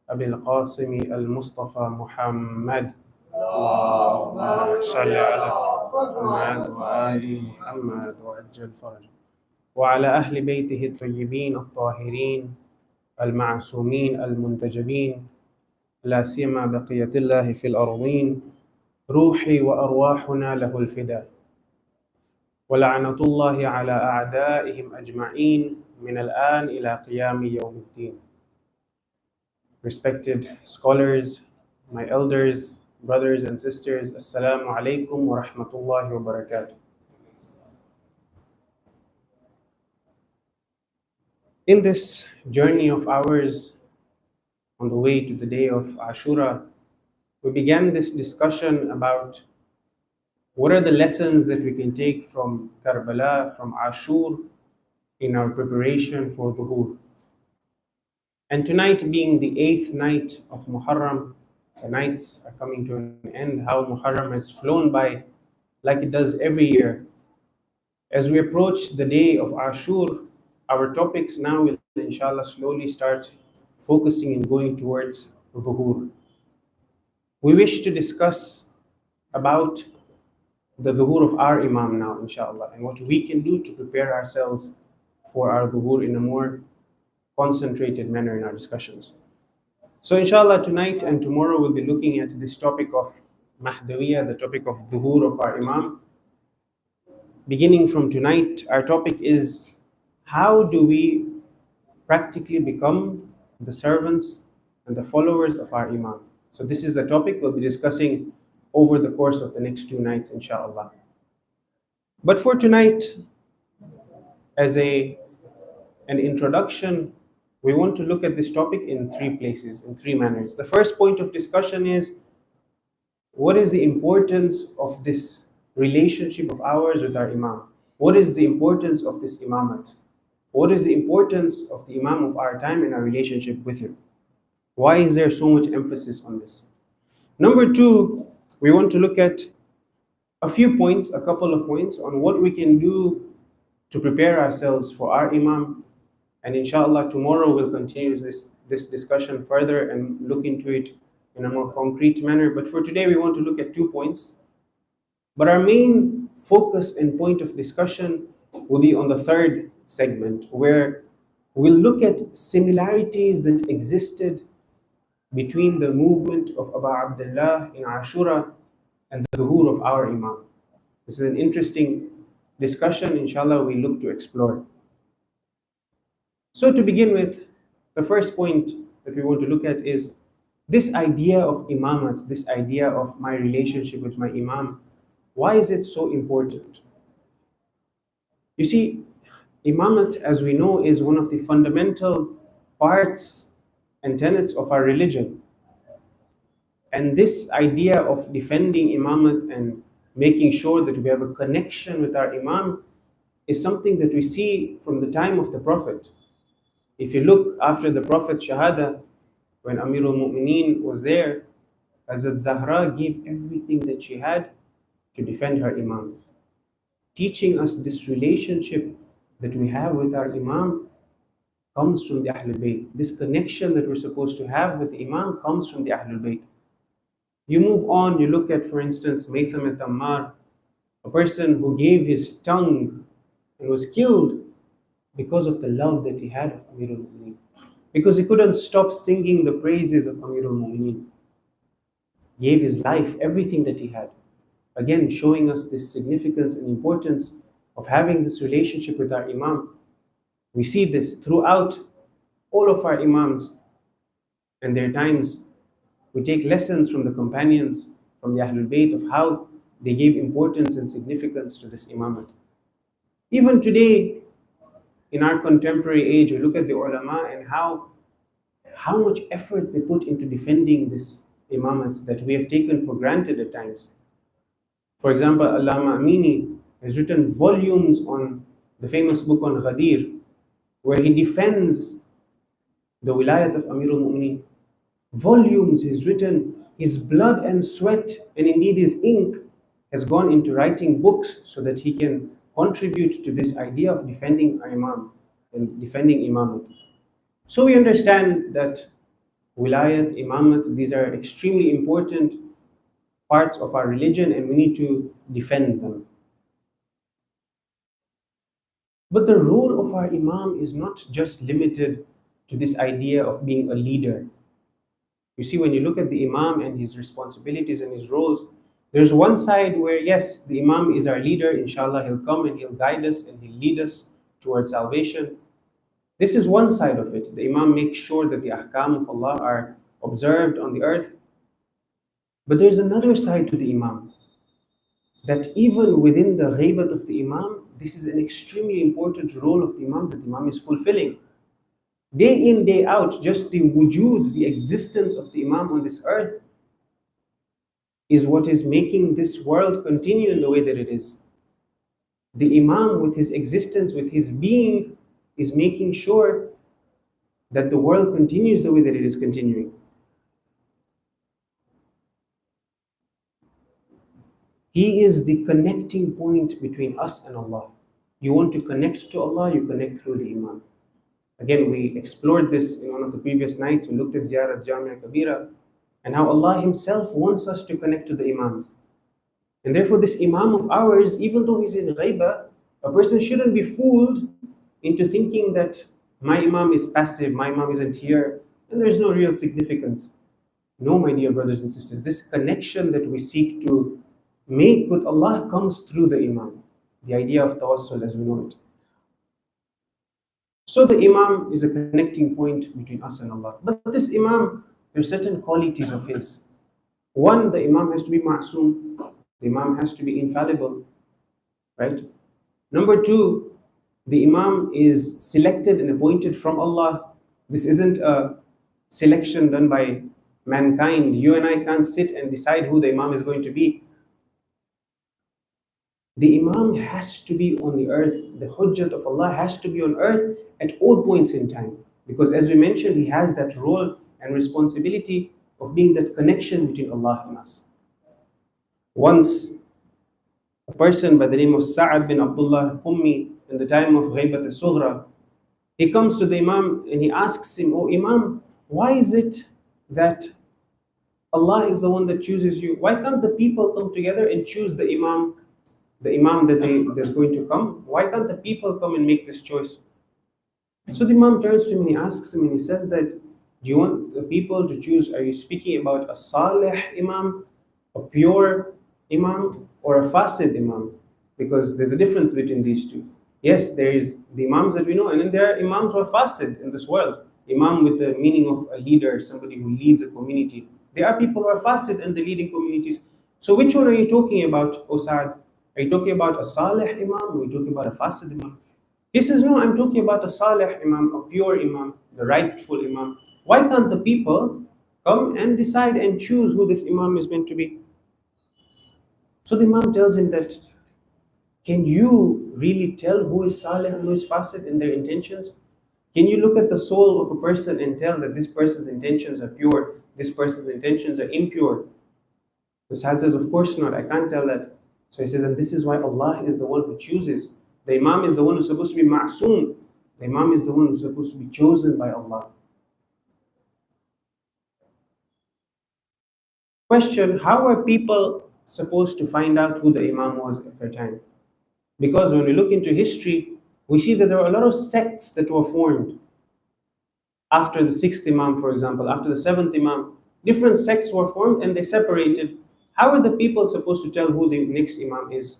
أبي القاسم المصطفى محمد اللهم صل على محمد وآل محمد وعجل فرجه وعلى أهل بيته الطيبين الطاهرين المعصومين المنتجبين لا سيما بقية الله في الأرضين روحي وأرواحنا له الفداء ولعنة الله على أعدائهم أجمعين من الآن إلى قيام يوم الدين. Respected scholars, my elders, brothers and sisters, Assalamu alaikum wa rahmatullahi wa barakatuh. In this journey of ours on the way to the day of Ashura, we began this discussion about what are the lessons that we can take from Kabalah, from Ashur, in our preparation for Dhuhr. And tonight being the 8th night of Muharram, the nights are coming to an end, how Muharram has flown by like it does every year. As we approach the day of Ashur, our topics now will inshallah slowly start focusing and going towards Dhuhr. We wish to discuss about the Dhuhr of our Imam now, inshallah, and what we can do to prepare ourselves for our Dhuhr in a more concentrated manner in our discussions. So inshallah tonight and tomorrow we'll be looking at this topic of Mahdawiyah, the topic of Dhuhr of our Imam. Beginning from tonight, our topic is how do we practically become the servants and the followers of our Imam. So this is the topic we'll be discussing over the course of the next 2 nights, inshallah. But for tonight, as an introduction, we want to look at this topic in 3 places, in 3 manners. The first point of discussion is, what is the importance of this relationship of ours with our Imam? What is the importance of this Imamat? What is the importance of the Imam of our time in our relationship with him? Why is there so much emphasis on this? Number 2, we want to look at a couple of points on what we can do to prepare ourselves for our Imam. And inshallah, tomorrow we'll continue this discussion further and look into it in a more concrete manner. But for today, we want to look at 2 points. But our main focus and point of discussion will be on the 3rd segment, where we'll look at similarities that existed between the movement of Abu Abdullah in Ashura and the Dhuhr of our Imam. This is an interesting discussion, inshallah, we look to explore. So to begin with, the first point that we want to look at is this idea of imamat, this idea of my relationship with my Imam. Why is it so important? You see, imamat, as we know, is one of the fundamental parts and tenets of our religion. And this idea of defending imamat and making sure that we have a connection with our Imam is something that we see from the time of the Prophet. If you look after the Prophet's Shahada, when Amirul Mu'mineen was there, Hazrat Zahra gave everything that she had to defend her Imam, teaching us this relationship that we have with our Imam comes from the Ahlul Bayt. This connection that we're supposed to have with the Imam comes from the Ahlul Bayt. You move on, you look at, for instance, Maytham Ammar, a person who gave his tongue and was killed because of the love that he had of Amirul Mu'mineen, because he couldn't stop singing the praises of Amirul Mu'mineen. Gave his life, everything that he had. Again, showing us this significance and importance of having this relationship with our Imam. We see this throughout all of our Imams and their times. We take lessons from the companions, from the Ahlul Bayt, of how they gave importance and significance to this Imamat. Even today, in our contemporary age, we look at the ulama and how much effort they put into defending this Imamat that we have taken for granted at times. For example, Allama Amini has written volumes on the famous book on Ghadir, where he defends the wilayat of Amirul Mu'mineen. Volumes he's written, his blood and sweat and indeed his ink has gone into writing books so that he can contribute to this idea of defending Imam and defending Imamat. So we understand that wilayat, imamat, these are extremely important parts of our religion and we need to defend them. But the role of our imam is not just limited to this idea of being a leader. You see, when you look at the imam and his responsibilities and his roles, there's one side where, yes, the imam is our leader, inshallah, he'll come and he'll guide us and he'll lead us towards salvation. This is one side of it. The imam makes sure that the ahkam of Allah are observed on the earth. But there's another side to the imam, that even within the ghaibat of the imam, this is an extremely important role of the imam that the imam is fulfilling. Day in, day out, just the wujud, the existence of the imam on this earth is what is making this world continue in the way that it is. The imam, with his existence, with his being, is making sure that the world continues the way that it is continuing. He is the connecting point between us and Allah. You want to connect to Allah, you connect through the imam. Again, we explored this in one of the previous nights. We looked at Ziyarat Jamia Kabira and how Allah Himself wants us to connect to the imams. And therefore, this imam of ours, even though he's in ghaiba, a person shouldn't be fooled into thinking that my imam is passive, my imam isn't here, and there's no real significance. No, my dear brothers and sisters, this connection that we seek to make with Allah comes through the imam. The idea of tawassul as we know it. So the imam is a connecting point between us and Allah. But this imam, there are certain qualities of his. One, the imam has to be ma'soom. The imam has to be infallible, right? Number two, the imam is selected and appointed from Allah. This isn't a selection done by mankind. You and I can't sit and decide who the imam is going to be. The imam has to be on the earth. The hujjat of Allah has to be on earth at all points in time. Because as we mentioned, he has that role and responsibility of being that connection between Allah and us. Once, a person by the name of Sa'ad bin Abdullah Qummi, in the time of Ghaibat al-Sughra, he comes to the imam and he asks him, "Oh Imam, why is it that Allah is the one that chooses you? Why can't the people come together and choose the imam that's going to come? Why can't the people come and make this choice?" So the imam turns to him and he asks him and he says that, "Do you want the people to choose, are you speaking about a salih imam, a pure imam, or a fasid imam?" Because there's a difference between these two. Yes, there is the imams that we know, and then there are imams who are fasid in this world. Imam with the meaning of a leader, somebody who leads a community. There are people who are fasid and the leading communities. So which one are you talking about, O Sa'ad? Are you talking about a salih imam, or are you talking about a fasid imam? He says, "No, I'm talking about a salih imam, a pure imam, the rightful imam. Why can't the people come and decide and choose who this imam is meant to be?" So the imam tells him that, can you really tell who is salih and who is fasid in their intentions? Can you look at the soul of a person and tell that this person's intentions are pure, this person's intentions are impure? The Sa'ad says, "Of course not, I can't tell that." So he says, and this is why Allah is the one who chooses. The imam is the one who's supposed to be ma'soom. The imam is the one who's supposed to be chosen by Allah. Question, how are people supposed to find out who the imam was at their time? Because when we look into history, we see that there are a lot of sects that were formed. After the 6th imam, for example, after the 7th imam, different sects were formed and they separated. How are the people supposed to tell who the next imam is?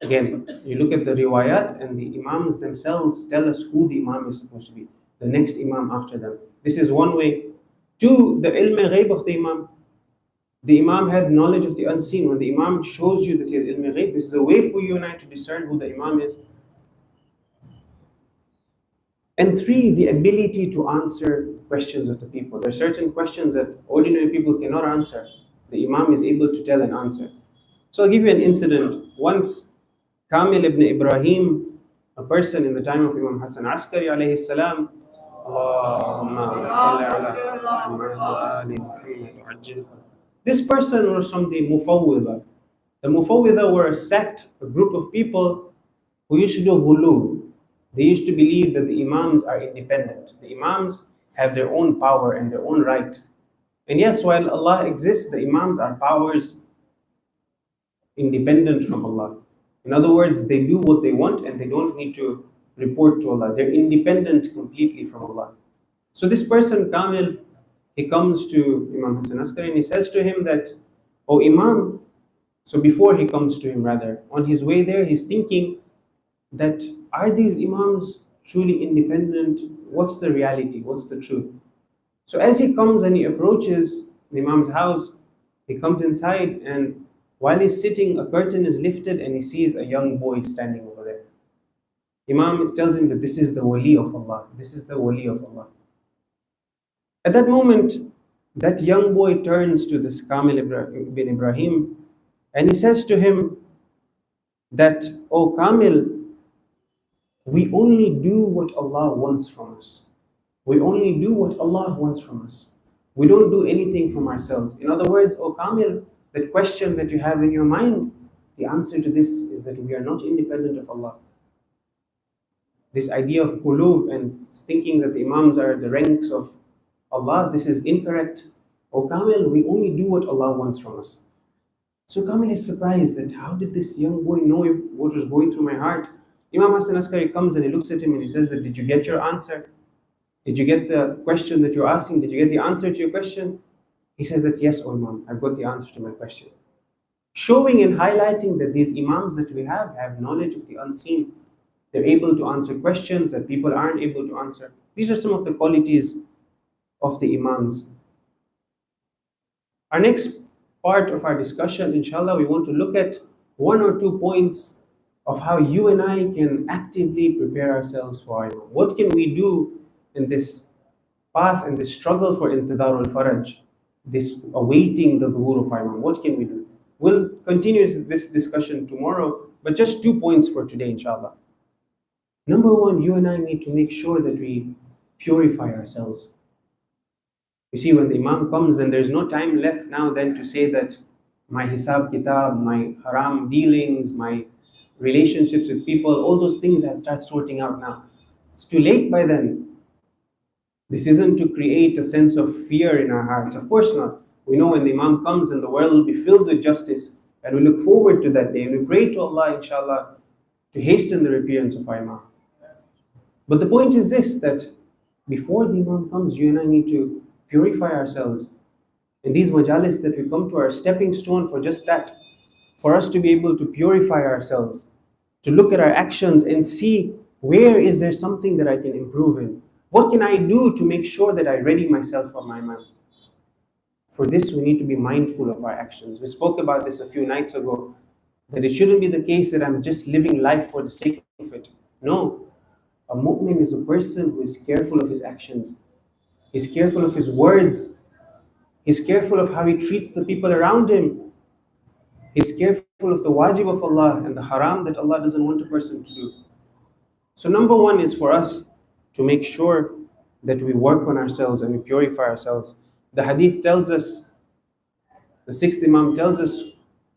Again, you look at the riwayat and the imams themselves tell us who the imam is supposed to be, the next imam after them. This is one way. Two, the ilm-e-ghaib of the imam. The imam had knowledge of the unseen. When the imam shows you that he has ilm-e-ghaib, this is a way for you and I to discern who the imam is. And three, the ability to answer questions of the people. There are certain questions that ordinary people cannot answer. The imam is able to tell and answer. So I'll give you an incident. Once, Kamil ibn Ibrahim, a person in the time of Imam Hassan Askari alayhi salam, this person was from the Mufawwidha. The Mufawwidha were a sect, a group of people who used to do ghulu. They used to believe that the imams are independent. The imams have their own power and their own right. And yes, while Allah exists, the Imams are powers independent from Allah. In other words, they do what they want and they don't need to report to Allah. They're independent completely from Allah. So this person, Kamil, he comes to Imam Hassan Askari and he says to him that, "Oh Imam," so before he comes to him rather, on his way there, he's thinking that are these Imams truly independent? What's the reality? What's the truth? So as he comes and he approaches the Imam's house, he comes inside and while he's sitting, a curtain is lifted and he sees a young boy standing over there. Imam tells him that this is the wali of Allah. This is the wali of Allah. At that moment, that young boy turns to this Kamil ibn Ibrahim and he says to him that, "Oh Kamil, we only do what Allah wants from us. We only do what Allah wants from us. We don't do anything from ourselves." In other words, "Oh Kamil, that question that you have in your mind, the answer to this is that we are not independent of Allah." This idea of qulub and thinking that the Imams are the ranks of Allah, this is incorrect. "Oh Kamil, we only do what Allah wants from us." So Kamil is surprised that how did this young boy know what was going through my heart? Imam Hassan Askari comes and he looks at him and he says that, "Did you get your answer? Did you get the question that you're asking? Did you get the answer to your question?" He says that, "Yes, O Imam, I've got the answer to my question." Showing and highlighting that these Imams that we have knowledge of the unseen. They're able to answer questions that people aren't able to answer. These are some of the qualities of the Imams. Our next part of our discussion, inshallah, we want to look at one or two points of how you and I can actively prepare ourselves for Imam. What can we do in this path and this struggle for intidar al-faraj, this awaiting the dhuhr of Imam? What can we do? We'll continue this discussion tomorrow, but just 2 points for today, inshallah. Number one, you and I need to make sure that we purify ourselves. You see, when the Imam comes, then there's no time left now then to say that my hisab kitab, my haram dealings, my relationships with people, all those things I start sorting out now. It's too late by then. This isn't to create a sense of fear in our hearts. Of course not. We know when the Imam comes and the world will be filled with justice, and we look forward to that day and we pray to Allah, inshallah, to hasten the appearance of our Imam. But the point is this, that before the Imam comes, you and I need to purify ourselves. And these majalis that we come to are a stepping stone for just that, for us to be able to purify ourselves, to look at our actions and see where is there something that I can improve in. What can I do to make sure that I ready myself for my Imam? For this, we need to be mindful of our actions. We spoke about this a few nights ago, that it shouldn't be the case that I'm just living life for the sake of it. No, a mu'min is a person who is careful of his actions. He's careful of his words. He's careful of how he treats the people around him. He's careful of the wajib of Allah and the haram that Allah doesn't want a person to do. So number one is for us to make sure that we work on ourselves and we purify ourselves. The hadith tells us, the sixth Imam tells us,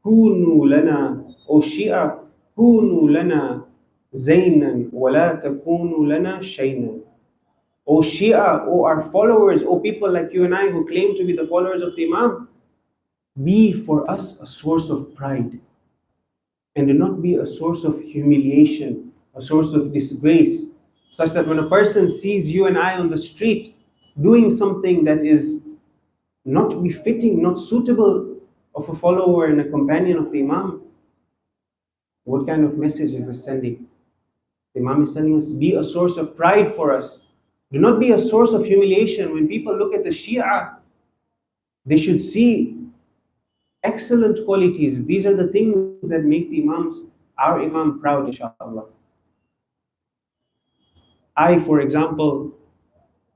Kunu lana, O Shia, Kunu lana zaynan, wa la takunu lana shaynan. O Shia, O our followers, O people like you and I who claim to be the followers of the Imam, be for us a source of pride and do not be a source of humiliation, a source of disgrace, such that when a person sees you and I on the street doing something that is not befitting, not suitable of a follower and a companion of the Imam, what kind of message is this sending? The Imam is telling us, be a source of pride for us. Do not be a source of humiliation. When people look at the Shia, they should see excellent qualities. These are the things that make the Imams, our Imam, proud, inshallah. I, for example,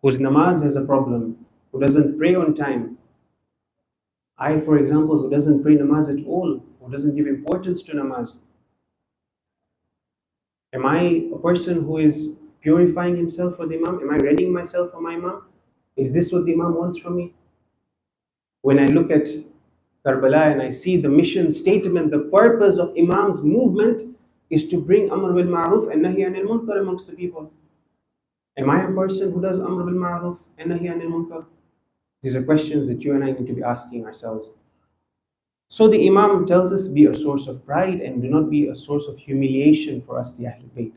whose namaz has a problem, who doesn't pray on time. I, for example, who doesn't pray namaz at all, who doesn't give importance to namaz. Am I a person who is purifying himself for the Imam? Am I readying myself for my Imam? Is this what the Imam wants from me? When I look at Kabalah and I see the mission statement, the purpose of Imam's movement is to bring Amr bil Ma'ruf and Nahi anil Munkar amongst the people. Am I a person who does amr bil ma'ruf and nahi anil munkar? These are questions that you and I need to be asking ourselves. So the Imam tells us, be a source of pride and do not be a source of humiliation for us, the Ahlul Bayt.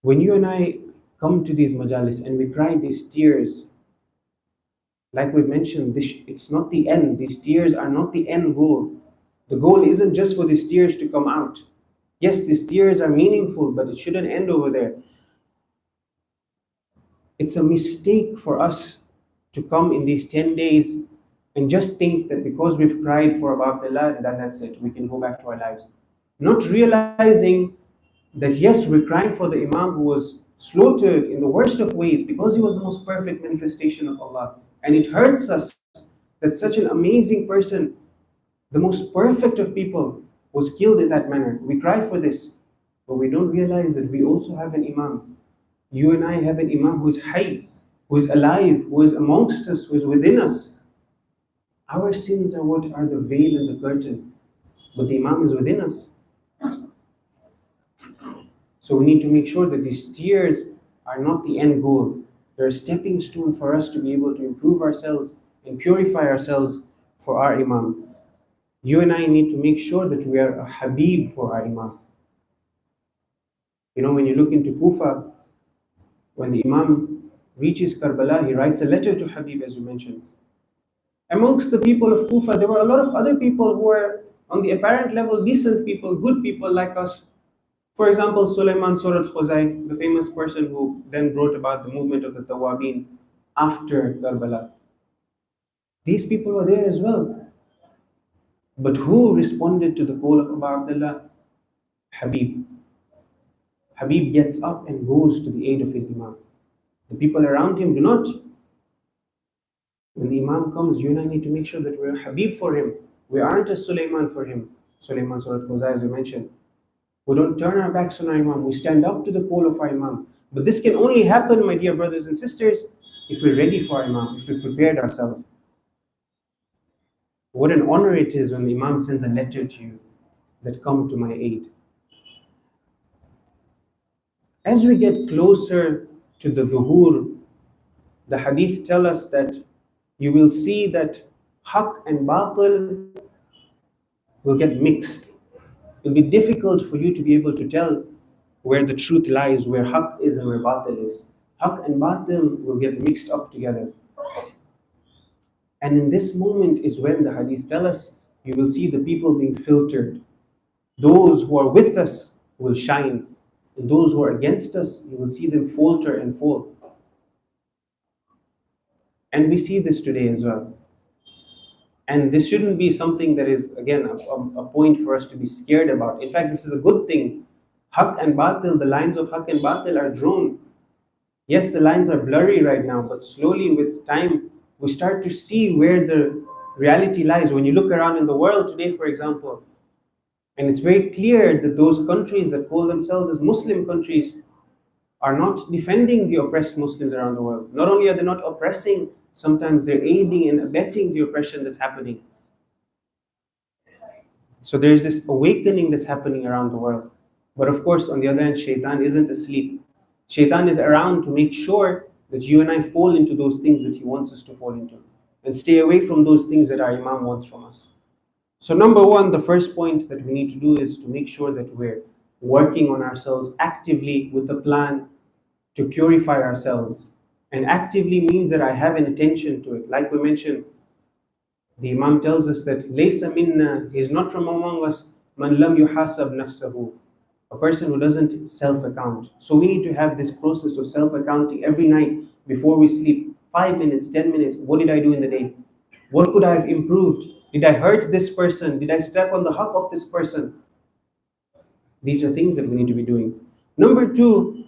When you and I come to these majalis and we cry these tears, like we've mentioned, it's not the end. These tears are not the end goal. The goal isn't just for these tears to come out. Yes, these tears are meaningful, but it shouldn't end over there. It's a mistake for us to come in these 10 days and just think that because we've cried for Abu Abdullah, that's it, we can go back to our lives. Not realizing that yes, we're crying for the Imam who was slaughtered in the worst of ways because he was the most perfect manifestation of Allah. And it hurts us that such an amazing person, the most perfect of people, was killed in that manner. We cry for this, but we don't realize that we also have an Imam. You and I have an Imam who is hayy, who is alive, who is amongst us, who is within us. Our sins are what are the veil and the curtain, but the Imam is within us. So we need to make sure that these tears are not the end goal. They're a stepping stone for us to be able to improve ourselves and purify ourselves for our Imam. You and I need to make sure that we are a habib for our Imam. You know, when you look into Kufa, when the Imam reaches Kabalah, he writes a letter to Habib, as you mentioned. Amongst the people of Kufa, there were a lot of other people who were on the apparent level decent people, good people like us. For example, Sulaiman Surat Khuzai, the famous person who then wrote about the movement of the Tawabin after Karbala. These people were there as well. But who responded to the call of Abu Abdullah? Habib. Habib gets up and goes to the aid of his Imam. The people around him do not. When the Imam comes, you and I need to make sure that we're a Habib for him. We aren't a Sulaiman for him. Sulaiman Surat Khuzai, as we mentioned. We don't turn our backs on our Imam. We stand up to the call of our Imam. But this can only happen, my dear brothers and sisters, if we're ready for our Imam, if we've prepared ourselves. What an honor it is when the Imam sends a letter to you that come to my aid. As we get closer to the dhuhur, the hadith tell us that you will see that haqq and batil will get mixed. It'll be difficult for you to be able to tell where the truth lies, where haqq is and where batil is. Haqq and batil will get mixed up together. And in this moment is when the hadith tell us, you will see the people being filtered. Those who are with us will shine, and those who are against us, you will see them falter and fall. And we see this today as well. And this shouldn't be something that is, again, a point for us to be scared about. In fact, this is a good thing. Haqq and batil, the lines of haqq and batil are drawn. Yes, the lines are blurry right now, but slowly with time, we start to see where the reality lies. When you look around in the world today, for example, and it's very clear that those countries that call themselves as Muslim countries are not defending the oppressed Muslims around the world. Not only are they not oppressing, sometimes they're aiding and abetting the oppression that's happening. So there's this awakening that's happening around the world. But of course, on the other hand, Shaitan isn't asleep. Shaitan is around to make sure that you and I fall into those things that he wants us to fall into, and stay away from those things that our Imam wants from us. So number one, the first point that we need to do is to make sure that we're working on ourselves actively with a plan to purify ourselves. And actively means that I have an attention to it. Like we mentioned, the Imam tells us that laysa minna, he is not from among us, man lam yuhasab nafsahu, a person who doesn't self-account. So we need to have this process of self-accounting every night before we sleep. 5 minutes, 10 minutes, what did I do in the day? What could I have improved? Did I hurt this person? Did I step on the haq of this person? These are things that we need to be doing. Number two,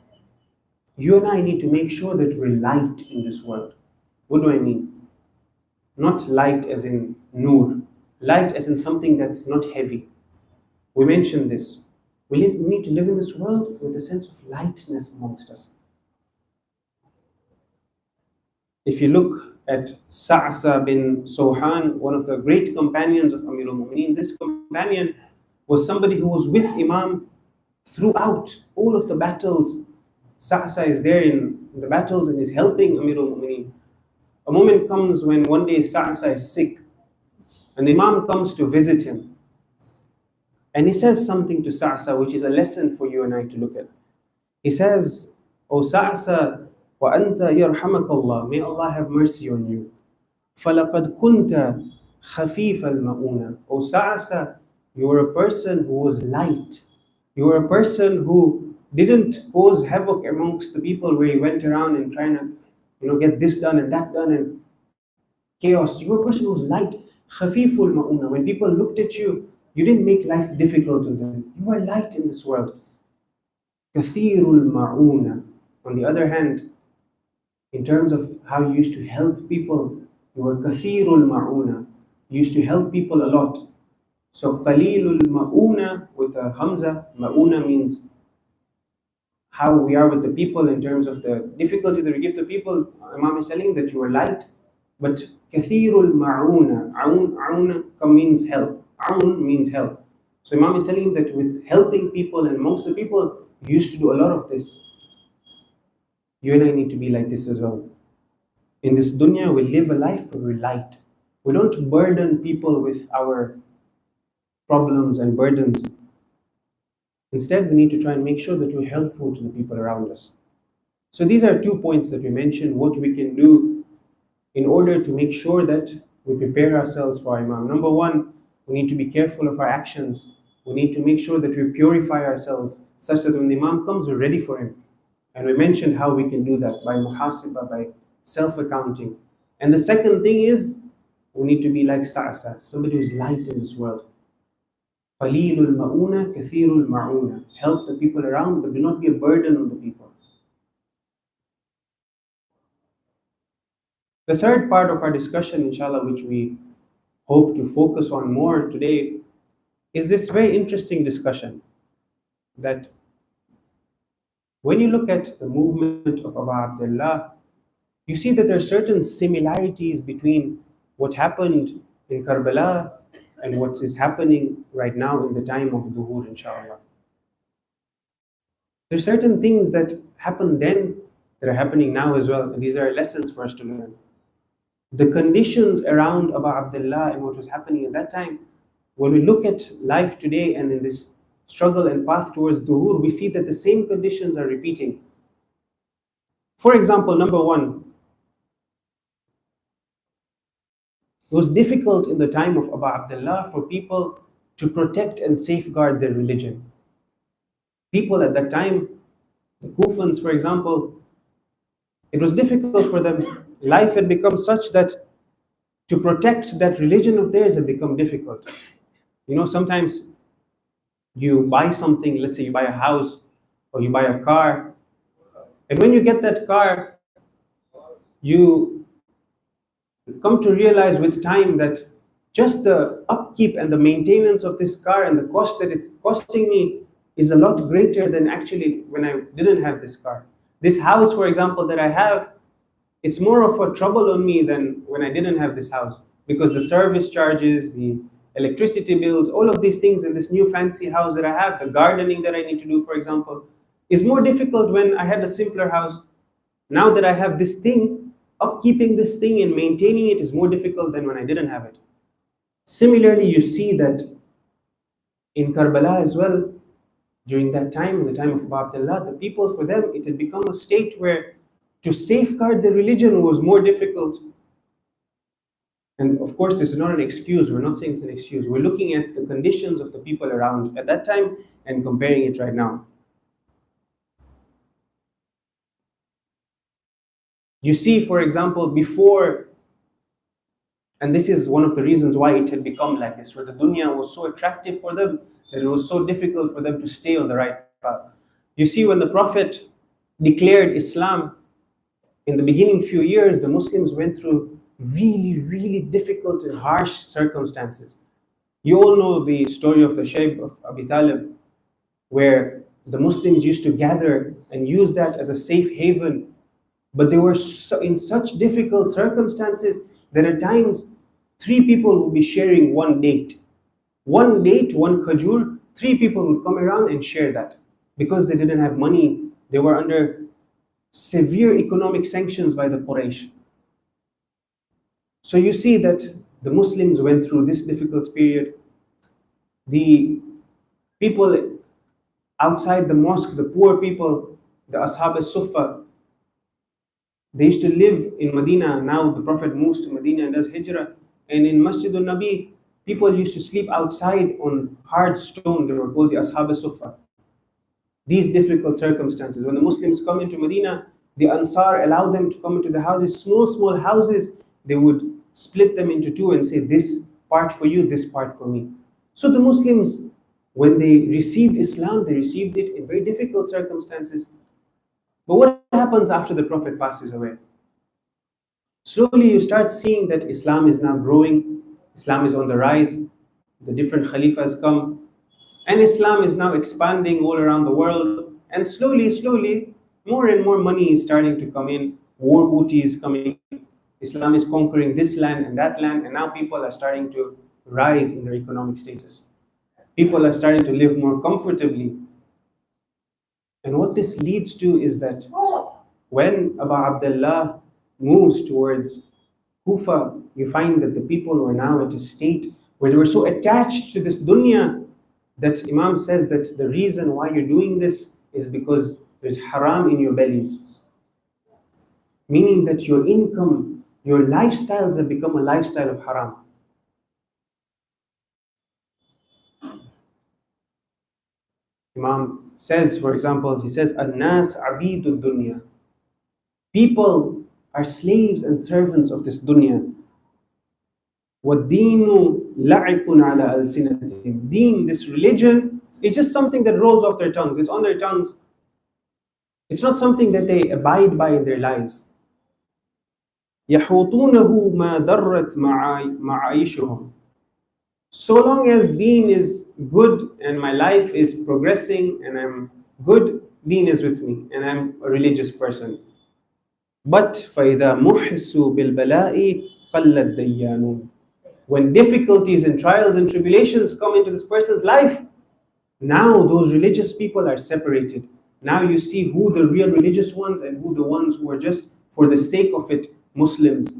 you and I need to make sure that we're light in this world. What do I mean? Not light as in nur. Light as in something that's not heavy. We mentioned this. We need to live in this world with a sense of lightness amongst us. If you look at Sa'sa bin Sohan, one of the great companions of Amirul Mu'mineen, this companion was somebody who was with Imam throughout all of the battles. Sa'sa is there in the battles and is helping Amirul Mu'mineen. A moment comes when one day Sa'sa is sick and the Imam comes to visit him. And he says something to Sa'sa which is a lesson for you and I to look at. He says, O Sa'sa, wa anta yarhamakallah, may Allah have mercy on you. فَلَقَدْ كُنْتَ خَفِيفَ الْمَؤُونَ. O Sa'sa, you were a person who was light. You were a person who didn't cause havoc amongst the people where you went around and trying to, get this done and that done and chaos. You were a person who was light. خَفِيفُ الْمَؤُونَ. When people looked at you, you didn't make life difficult to them. You were light in this world. كَثِيرُ الْمَعُونَ. On the other hand, in terms of how you used to help people, you were كَثِيرُ الْمَعُونَ. You used to help people a lot. So qalilul ma'una with a hamza, ma'una means how we are with the people in terms of the difficulty that we give to people. Imam is telling that you are light, but kathirul ma'una, aun means help. Aun means help. So Imam is telling him that with helping people and amongst the people, you used to do a lot of this. You and I need to be like this as well. In this dunya, we live a life where we're light. We don't burden people with our problems and burdens. Instead, we need to try and make sure that we're helpful to the people around us. So these are 2 points that we mentioned, what we can do in order to make sure that we prepare ourselves for Imam. Number 1, we need to be careful of our actions. We need to make sure that we purify ourselves such that when the Imam comes, we're ready for him. And we mentioned how we can do that by muhasibah, by self-accounting. And the second thing is, we need to be like Sa'sa, somebody who's light in this world. Qalilul ma'una, kathirul ma'una. Help the people around, but do not be a burden on the people. The third part of our discussion, inshallah, which we hope to focus on more today, is this very interesting discussion that when you look at the movement of Abu Abdullah, you see that there are certain similarities between what happened in Kabalah and what is happening right now in the time of Dhuhr, inshallah. There are certain things that happened then that are happening now as well, and these are lessons for us to learn. The conditions around Abu Abdullah and what was happening at that time, when we look at life today and in this struggle and path towards Dhuhr, we see that the same conditions are repeating. For example, number 1, it was difficult in the time of Abu Abdullah for people to protect and safeguard their religion. People at that time, the Kufans, for example, it was difficult for them. Life had become such that to protect that religion of theirs had become difficult. Sometimes you buy something, let's say you buy a house or you buy a car, and when you get that car, you come to realize with time that just the upkeep and the maintenance of this car and the cost that it's costing me is a lot greater than actually when I didn't have this car. This house, for example, that I have, it's more of a trouble on me than when I didn't have this house, because the service charges, the electricity bills, all of these things in this new fancy house that I have, the gardening that I need to do, for example, is more difficult when I had a simpler house. Now that I have this thing, upkeeping this thing and maintaining it is more difficult than when I didn't have it. Similarly, you see that in Kabalah as well, during that time, the time of Abu Abdullah, the people, for them, it had become a state where to safeguard the religion was more difficult. And of course, this is not an excuse. We're not saying it's an excuse. We're looking at the conditions of the people around at that time and comparing it right now. You see, for example, before, and this is one of the reasons why it had become like this, where the dunya was so attractive for them that it was so difficult for them to stay on the right path. You see, when the Prophet declared Islam, in the beginning few years, the Muslims went through really, really difficult and harsh circumstances. You all know the story of the Shaykh of Abi Talib, where the Muslims used to gather and use that as a safe haven. But they were in such difficult circumstances that at times 3 people would be sharing one date. One date, one khajur, 3 people would come around and share that. because they didn't have money. They were under severe economic sanctions by the Quraysh. So you see that the Muslims went through this difficult period. The people outside the mosque, the poor people, the Ashab al-Suffah, they used to live in Medina. Now the Prophet moves to Medina and does hijrah. And in Masjid al-Nabi, people used to sleep outside on hard stone. They were called the Ashab al-Suffah. These difficult circumstances. When the Muslims come into Medina, the Ansar allow them to come into the houses, small, small houses. They would split them into two and say, this part for you, this part for me. So the Muslims, when they received Islam, they received it in very difficult circumstances. But what happens after the Prophet passes away? Slowly you start seeing that Islam is now growing, Islam is on the rise, the different Khalifas come, and Islam is now expanding all around the world. And slowly, slowly, more and more money is starting to come in, war booty is coming, Islam is conquering this land and that land, and now people are starting to rise in their economic status. People are starting to live more comfortably. And what this leads to is that when Abu Abdullah moves towards Kufa, you find that the people were now at a state where they were so attached to this dunya that Imam says that the reason why you're doing this is because there's haram in your bellies. Meaning that your income, your lifestyles have become a lifestyle of haram. Imam says, for example, he says, An-nas abidud dunya. People are slaves and servants of this dunya. وَالدِّينُ لَعِقٌ عَلَى أَلْسِنَتِهِمْ. Deen, this religion, is just something that rolls off their tongues. It's on their tongues. It's not something that they abide by in their lives. يَحُوطُونَهُ مَا دَرَّتْ مَعَايِشُهُمْ. So long as deen is good and my life is progressing and I'm good, deen is with me and I'm a religious person. But فَإِذَا مُحِسُّوا بِالْبَلَاءِ قَلَّ الدَّيَّانُونَ. When difficulties and trials and tribulations come into this person's life, now those religious people are separated. Now you see who the real religious ones and who the ones who are just for the sake of it Muslims,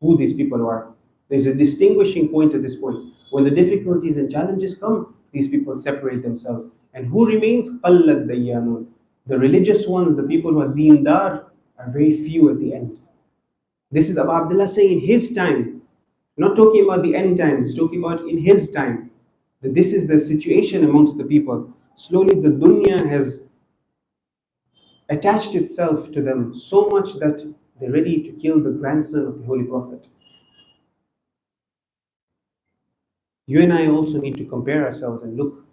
who these people are. There's a distinguishing point at this point. When the difficulties and challenges come, these people separate themselves. And who remains? قَلَّ الدَّيَّانُونَ. The religious ones, the people who are deendar, are very few at the end. This is Abu Abdullah saying in his time, not talking about the end times, he's talking about in his time, that this is the situation amongst the people. Slowly the dunya has attached itself to them so much that they're ready to kill the grandson of the Holy Prophet. You and I also need to compare ourselves and look,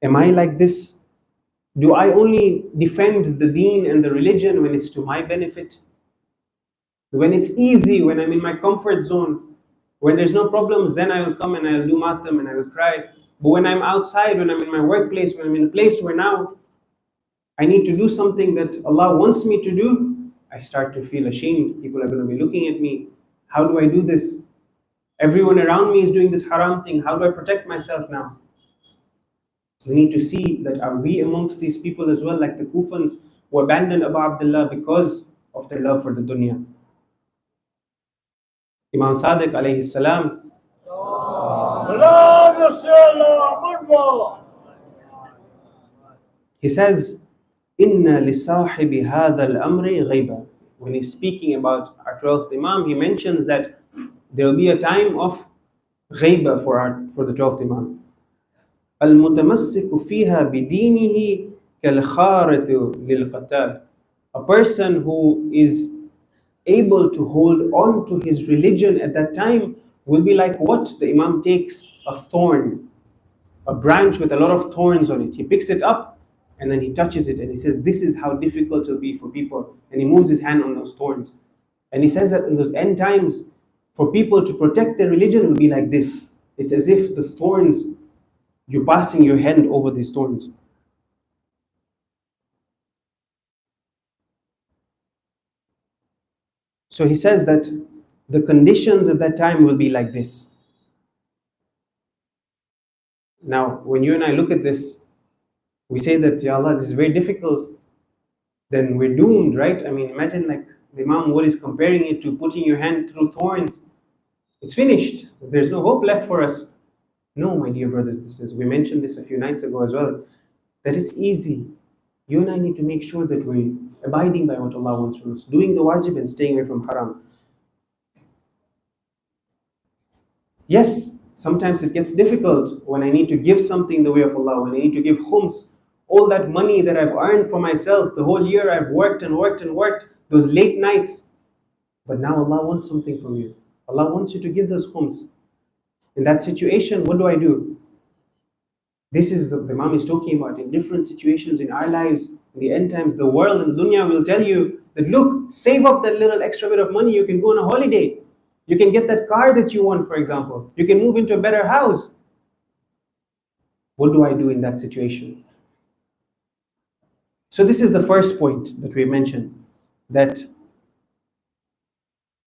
am I like this? Do I only defend the deen and the religion when it's to my benefit? When it's easy, when I'm in my comfort zone, when there's no problems, then I will come and I'll do matam and I will cry. But when I'm outside, when I'm in my workplace, when I'm in a place where now I need to do something that Allah wants me to do, I start to feel ashamed. People are going to be looking at me. How do I do this? Everyone around me is doing this haram thing. How do I protect myself now? We need to see that are we amongst these people as well, like the Kufans who abandoned Abu Abdullah because of their love for the dunya. Imam Sadiq alayhi salam, he says, Inna lisahibi hadha al-amri ghayba. When he's speaking about our 12th Imam, he mentions that there will be a time of ghayba for the 12th Imam. Al-mutamassiku fiha bidinihi kal-kharatu lil-qatab. A person who is able to hold on to his religion at that time will be like what? The Imam takes a thorn, a branch with a lot of thorns on it. He picks it up and then he touches it and he says, this is how difficult it will be for people. And he moves his hand on those thorns. And he says that in those end times, for people to protect their religion will be like this. It's as if the thorns, you're passing your hand over these thorns. So he says that the conditions at that time will be like this. Now, when you and I look at this, we say that, Ya Allah, this is very difficult, then we're doomed, right? I mean, imagine like the Imam what is comparing it to putting your hand through thorns. It's finished. There's no hope left for us. No, my dear brothers and sisters, we mentioned this a few nights ago as well, that it's easy. You and I need to make sure that we're abiding by what Allah wants from us, doing the wajib and staying away from haram. Yes, sometimes it gets difficult when I need to give something in the way of Allah, when I need to give khums, all that money that I've earned for myself, the whole year I've worked and worked and worked, those late nights. But now Allah wants something from you. Allah wants you to give those khums. In that situation, what do? This is the Imam is talking about in different situations in our lives, in the end times, the world and the dunya will tell you that look, save up that little extra bit of money, you can go on a holiday. You can get that car that you want, for example. You can move into a better house. What do I do in that situation? So this is the first point that we mentioned, that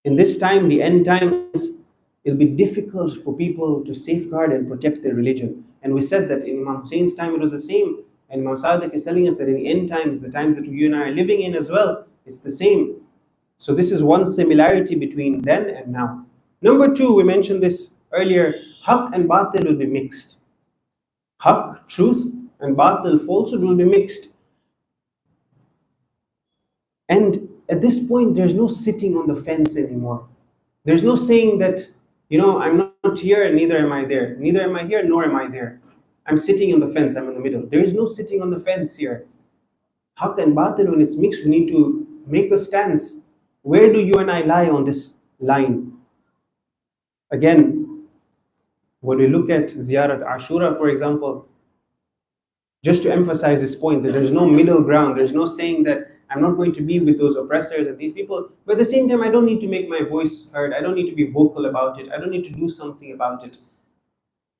in this time, the end times, it'll be difficult for people to safeguard and protect their religion. And we said that in Imam Hussein's time it was the same. And Imam Sadiq is telling us that in the end times, the times that you and I are living in as well, it's the same. So this is one similarity between then and now. Number two, we mentioned this earlier, haqq and batil will be mixed. Haqq, truth, and batil, falsehood will be mixed. And at this point, there's no sitting on the fence anymore. There's no saying that, I'm not here and neither am I there. Neither am I here nor am I there. I'm sitting on the fence, I'm in the middle. There is no sitting on the fence here. Haqq and batil, when it's mixed, we need to make a stance. Where do you and I lie on this line? Again, when we look at Ziyarat Ashura, for example, just to emphasize this point, that there's no middle ground, there's no saying that I'm not going to be with those oppressors and these people, but at the same time, I don't need to make my voice heard, I don't need to be vocal about it, I don't need to do something about it.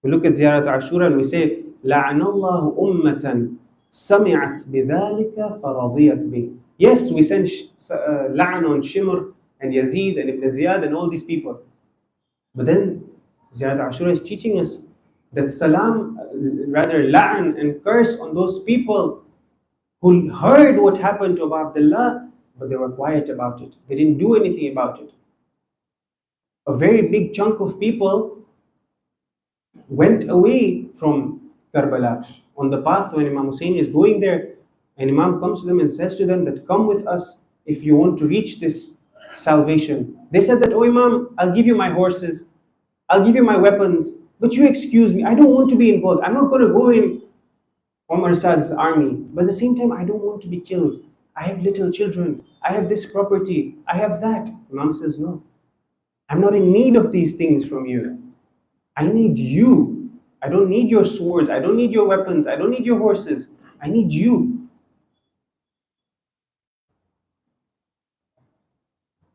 We look at Ziyarat Ashura and we say, لَعَنَ اللَّهُ أُمَّةً سَمِعَتْ بِذَلِكَ فَرَضِيَتْ بِهِ. Yes, we send la'an on Shimr and Yazid and Ibn Ziyad and all these people. But then Ziyarat Ashura is teaching us that salam, rather la'an and curse on those people who heard what happened to Abu Abdullah, but they were quiet about it. They didn't do anything about it. A very big chunk of people went away from Kabalah on the path when Imam Hussein is going there, and Imam comes to them and says to them that come with us if you want to reach this salvation. They said that, oh Imam, I'll give you my horses, I'll give you my weapons, but you excuse me, I don't want to be involved. I'm not going to go in Umar Sad's army, but at the same time I don't want to be killed. I have little children, I have this property, I have that. Imam says, no, I'm not in need of these things from you. I need you. I don't need your swords, I don't need your weapons, I don't need your horses, I need you.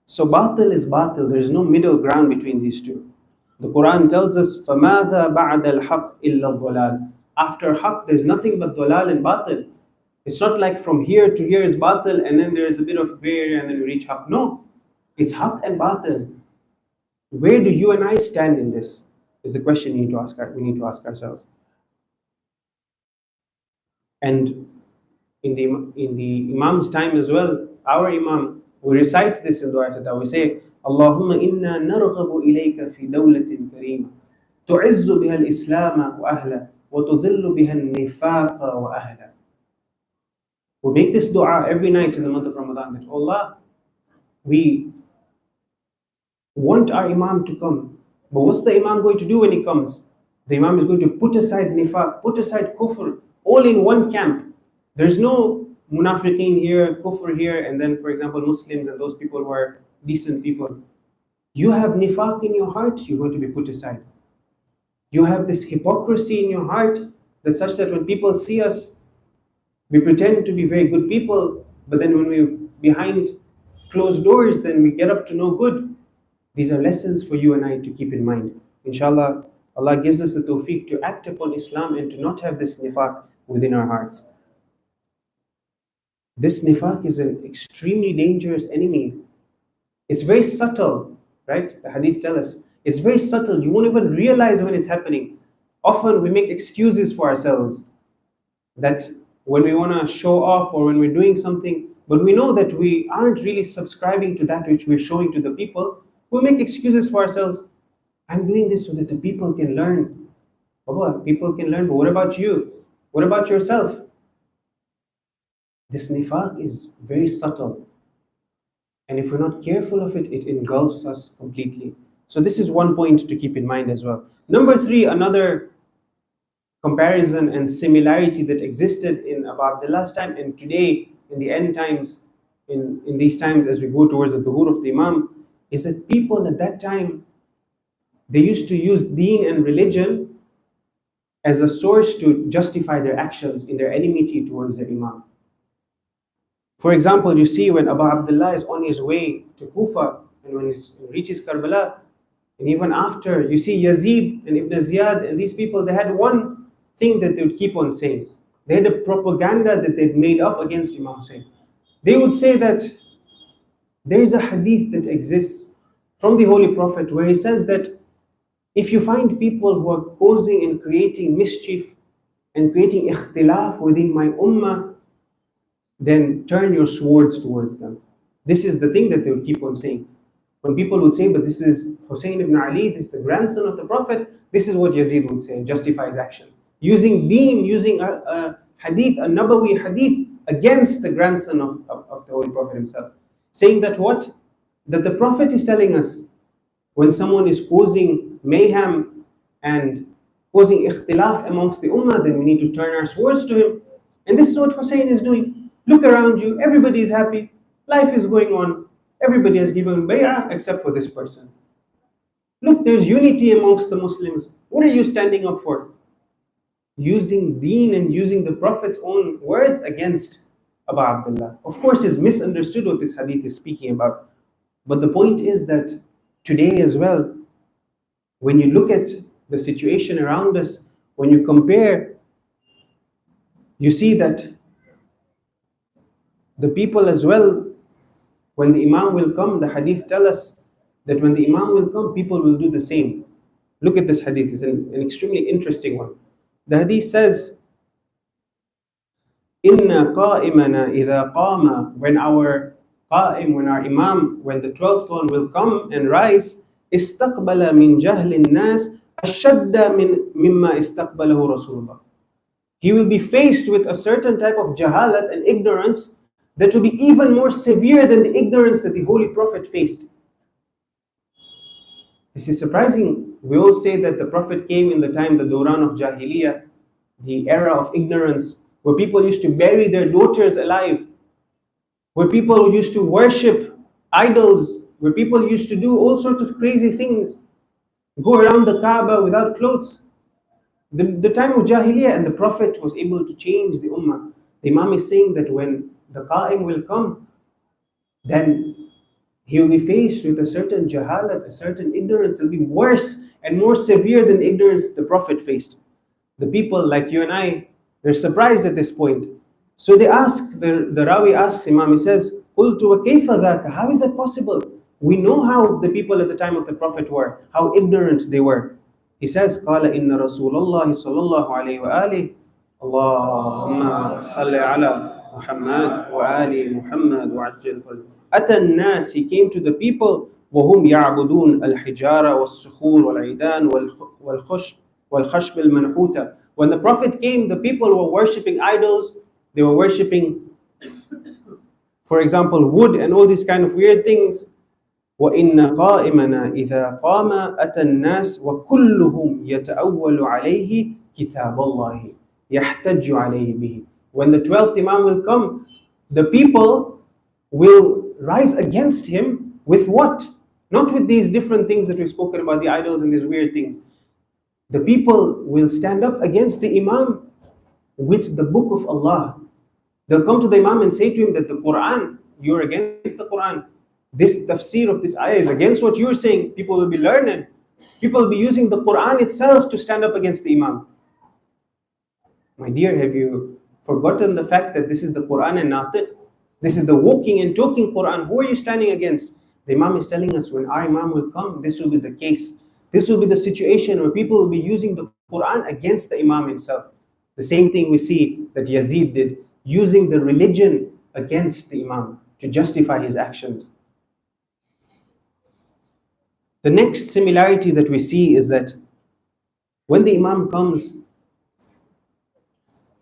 So batil is batil, there is no middle ground between these two. The Quran tells us, فَمَاذَا بَعْدَ الْحَقِّ إِلَّا الضَّلَالِ. After haqq, there's nothing but dhalal and batil. It's not like from here to here is batil and then there is a bit of gray area and then we reach haqq. No, it's haqq and batil. Where do you and I stand in this? Is the question we need to ask ourselves. And in the Imam's time as well, our Imam, we recite this in Dua Iftitah. We say, Allahumma inna narghabu ilayka fi dawlatin kareema tu'izzu biha al-islam wa ahla wa tudhillu biha al-nifaq wa ahla. We make this dua every night in the month of Ramadan that, Allah, we want our Imam to come. But what's the Imam going to do when he comes? The Imam is going to put aside nifaq, put aside kufr, all in one camp. There's no munafiqeen here, kufr here, and then, for example, Muslims and those people who are decent people. You have nifaq in your heart, you're going to be put aside. You have this hypocrisy in your heart that's such that when people see us, we pretend to be very good people, but then when we're behind closed doors, then we get up to no good. These are lessons for you and I to keep in mind. Inshallah, Allah gives us the tawfiq to act upon Islam and to not have this nifaq within our hearts. This nifaq is an extremely dangerous enemy. It's very subtle, right? The hadith tell us. It's very subtle. You won't even realize when it's happening. Often we make excuses for ourselves that when we want to show off, or when we're doing something, but we know that we aren't really subscribing to that which we're showing to the people, we make excuses for ourselves. I'm doing this so that the people can learn. Baba, people can learn, but what about you? What about yourself? This nifaq is very subtle. And if we're not careful of it, it engulfs us completely. So this is one point to keep in mind as well. Number three, another comparison and similarity that existed in Abu Abdullah's time and today in the end times, in these times as we go towards the dhuhr of the Imam, is that people at that time, they used to use deen and religion as a source to justify their actions in their enmity towards their Imam. For example, you see when Abu Abdullah is on his way to Kufa and when he reaches Kabalah, and even after, you see Yazid and Ibn Ziyad and these people, they had one thing that they would keep on saying. They had a propaganda that they'd made up against Imam Hussein. They would say that there is a hadith that exists from the Holy Prophet where he says that if you find people who are causing and creating mischief and creating ikhtilaf within my ummah, then turn your swords towards them. This is the thing that they would keep on saying. When people would say, but this is Hussein ibn Ali, this is the grandson of the Prophet, this is what Yazid would say and justify his action. Using deen, using a hadith, a Nabawi hadith against the grandson of the Holy Prophet himself. Saying that what? That the Prophet is telling us, when someone is causing mayhem and causing ikhtilaf amongst the ummah, then we need to turn our swords to him. And this is what Hussein is doing. Look around you, everybody is happy, life is going on, everybody has given bay'ah except for this person. Look, there's unity amongst the Muslims. What are you standing up for? Using deen and using the Prophet's own words against Abu Abdullah. Of course, it's misunderstood what this hadith is speaking about. But the point is that today as well, when you look at the situation around us, when you compare, you see that the people as well, when the Imam will come, the hadith tell us that when the Imam will come, people will do the same. Look at this hadith, it's an extremely interesting one. The hadith says, Inna qa'imana idha qama, when our qa'im, when our Imam, when the 12th one will come and rise, istaqbala min jahlin nas ashadda mimma istaqbalahu Rasulullah. He will be faced with a certain type of jahalat and ignorance that will be even more severe than the ignorance that the Holy Prophet faced. This is surprising. We all say that the Prophet came in the time, the Dawran of Jahiliyyah, the era of ignorance, where people used to bury their daughters alive, where people used to worship idols, where people used to do all sorts of crazy things, go around the Kaaba without clothes. The time of Jahiliyyah, and the Prophet was able to change the Ummah. The Imam is saying that when the Qa'im will come, then he will be faced with a certain jahalat, a certain ignorance. It will be worse and more severe than the ignorance the Prophet faced. The people like you and I, they're surprised at this point. So they ask, the Rawi asks Imam, he says, قُلْتُ وَكَيْفَ ذَاكَ? How is that possible? We know how the people at the time of the Prophet were, how ignorant they were. He says, قَالَ إِنَّ رَسُولَ اللَّهِ صَلَّى اللَّهُ عَلَيْهِ وَآلِهِ اللهم صل على محمد وآل محمد وعجل فرج. أتى الناس, he came to the people, وهم يعبدون الحجارة والصخور والعيدان والخشب المنحوتة. When the Prophet came, the people were worshipping idols. They were worshipping, for example, wood and all these kind of weird things. وَإِنَّ قَائِمَنَا إِذَا قَامَ أَتَى النَّاسِ وَكُلُّهُمْ يَتَأَوَّلُ عَلَيْهِ كِتَابَ اللَّهِ يَحْتَجُّ عَلَيْهِ بِهِ. When the 12th Imam will come, the people will rise against him with what? Not with these different things that we've spoken about, the idols and these weird things. The people will stand up against the Imam with the book of Allah. They'll come to the Imam and say to him that the Quran, you're against the Quran. This tafsir of this ayah is against what you're saying. People will be learned. People will be using the Quran itself to stand up against the Imam. My dear, have you forgotten the fact that this is the Quran and Natiq? This is the walking and talking Quran. Who are you standing against? The Imam is telling us when our Imam will come, this will be the case. This will be the situation where people will be using the Quran against the Imam himself. The same thing we see that Yazid did, using the religion against the Imam to justify his actions. The next similarity that we see is that when the Imam comes,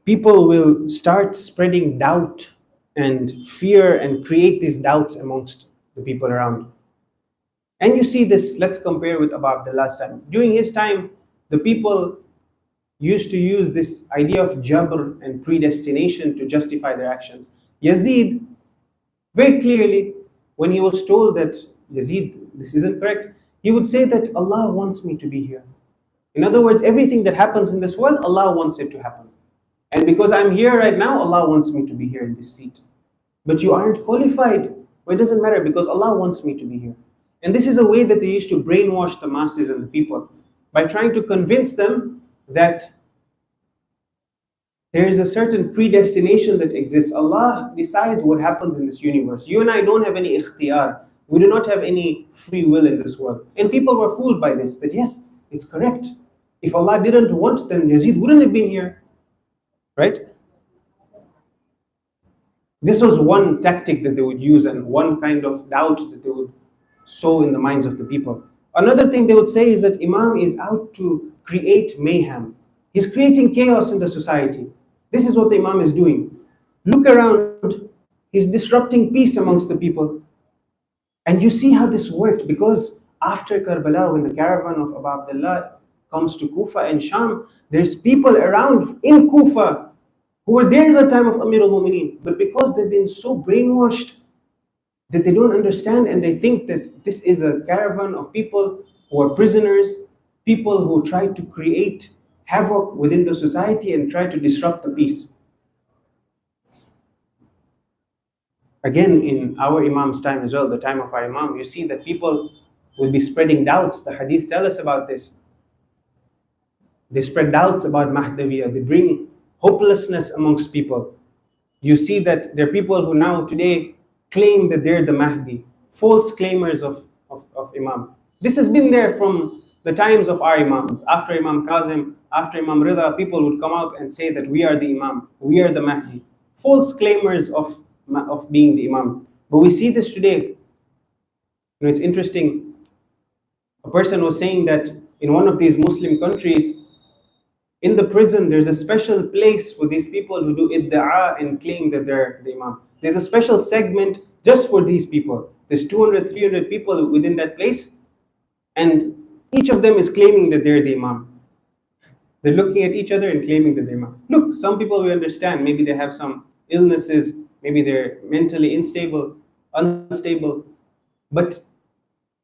people will start spreading doubt and fear and create these doubts amongst the people around. And you see this, let's compare with Abu Abdullah's time. During his time, the people used to use this idea of jabr and predestination to justify their actions. Yazid, very clearly, when he was told that, Yazid, this isn't correct, he would say that Allah wants me to be here. In other words, everything that happens in this world, Allah wants it to happen. And because I'm here right now, Allah wants me to be here in this seat. But you aren't qualified. Well, it doesn't matter because Allah wants me to be here. And this is a way that they used to brainwash the masses and the people by trying to convince them that there is a certain predestination that exists. Allah decides what happens in this universe. You and I don't have any ikhtiyar. We do not have any free will in this world. And people were fooled by this, that yes, it's correct. If Allah didn't want them, Yazid wouldn't have been here. Right? This was one tactic that they would use and one kind of doubt that they would sow in the minds of the people. Another thing they would say is that Imam is out to create mayhem. He's creating chaos in the society. This is what the Imam is doing. Look around. He's disrupting peace amongst the people. And you see how this worked, because after Kabalah, when the caravan of Abu Abdullah comes to Kufa and Sham, there's people around in Kufa who were there at the time of Amir al-Mu'mineen. But because they've been so brainwashed that they don't understand, and they think that this is a caravan of people who are prisoners, people who try to create havoc within the society and try to disrupt the peace. Again, in our Imam's time as well, the time of our Imam, you see that people will be spreading doubts. The hadith tell us about this. They spread doubts about Mahdaviya. They bring hopelessness amongst people. You see that there are people who now today claim that they're the Mahdi, false claimers of Imam. This has been there from the times of our Imams. After Imam Kadhim, after Imam Rida, people would come out and say that we are the Imam, we are the Mahdi. False claimers of being the Imam. But we see this today. It's interesting. A person was saying that in one of these Muslim countries, in the prison, there's a special place for these people who do idda'a and claim that they're the Imam. There's a special segment just for these people. There's 200, 300 people within that place, and each of them is claiming that they're the Imam. They're looking at each other and claiming that they're Imam. Look, some people we understand, maybe they have some illnesses, maybe they're mentally unstable. But